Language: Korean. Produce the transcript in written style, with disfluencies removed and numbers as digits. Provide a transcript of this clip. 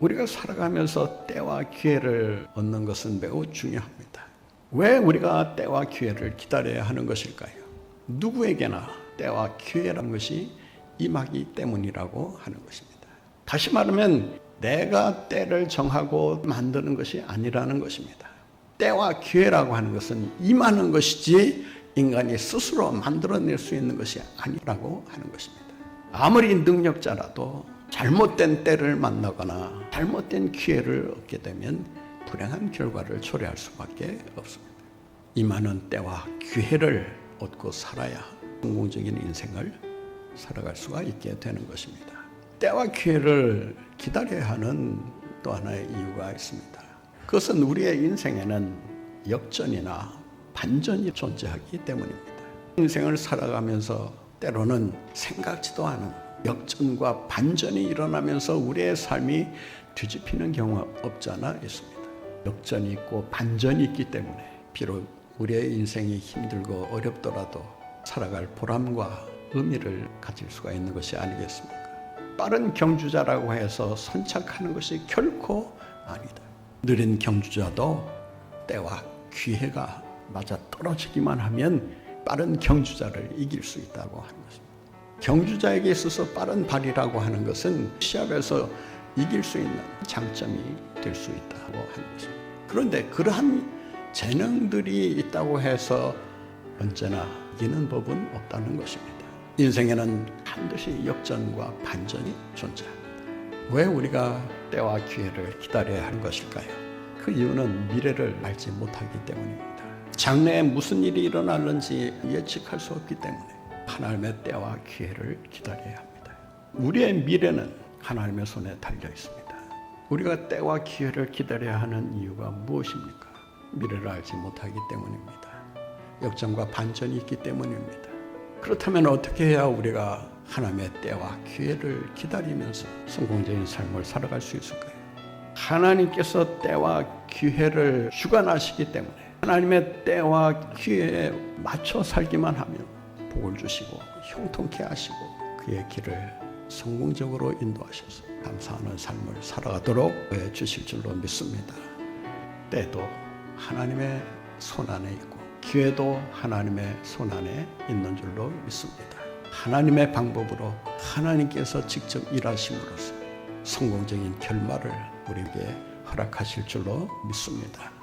우리가 살아가면서 때와 기회를 얻는 것은 매우 중요합니다. 왜 우리가 때와 기회를 기다려야 하는 것일까요? 누구에게나 때와 기회라는 것이 임하기 때문이라고 하는 것입니다. 다시 말하면 내가 때를 정하고 만드는 것이 아니라는 것입니다. 때와 기회라고 하는 것은 임하는 것이지 인간이 스스로 만들어낼 수 있는 것이 아니라고 하는 것입니다. 아무리 능력자라도 잘못된 때를 만나거나 잘못된 기회를 얻게 되면 불행한 결과를 초래할 수밖에 없습니다. 임하는 때와 기회를 얻고 살아야 성공적인 인생을 살아갈 수가 있게 되는 것입니다. 때와 기회를 기다려야 하는 또 하나의 이유가 있습니다. 그것은 우리의 인생에는 역전이나 반전이 존재하기 때문입니다. 인생을 살아가면서 때로는 생각지도 않은 역전과 반전이 일어나면서 우리의 삶이 뒤집히는 경우가 없지 않아 있습니다. 역전이 있고 반전이 있기 때문에 비록 우리의 인생이 힘들고 어렵더라도 살아갈 보람과 의미를 가질 수가 있는 것이 아니겠습니까? 빠른 경주자라고 해서 선착하는 것이 결코 아니다. 느린 경주자도 때와 기회가 맞아 떨어지기만 하면 빠른 경주자를 이길 수 있다고 하는 것입니다. 경주자에게 있어서 빠른 발이라고 하는 것은 시합에서 이길 수 있는 장점이 될 수 있다고 하는 것입니다. 그런데 그러한 재능들이 있다고 해서 언제나 이기는 법은 없다는 것입니다. 인생에는 반드시 역전과 반전이 존재합니다. 왜 우리가 때와 기회를 기다려야 하는 것일까요? 그 이유는 미래를 알지 못하기 때문입니다. 장래에 무슨 일이 일어날는지 예측할 수 없기 때문에 하나님의 때와 기회를 기다려야 합니다. 우리의 미래는 하나님의 손에 달려 있습니다. 우리가 때와 기회를 기다려야 하는 이유가 무엇입니까? 미래를 알지 못하기 때문입니다. 역전과 반전이 있기 때문입니다. 그렇다면 어떻게 해야 우리가 하나님의 때와 기회를 기다리면서 성공적인 삶을 살아갈 수 있을까요? 하나님께서 때와 기회를 주관하시기 때문에 하나님의 때와 기회에 맞춰 살기만 하면 복을 주시고 형통케 하시고 그의 길을 성공적으로 인도하셔서 감사하는 삶을 살아가도록 해 주실 줄로 믿습니다. 때도 하나님의 손 안에 있고 기회도 하나님의 손 안에 있는 줄로 믿습니다. 하나님의 방법으로 하나님께서 직접 일하심으로써 성공적인 결말을 우리에게 허락하실 줄로 믿습니다.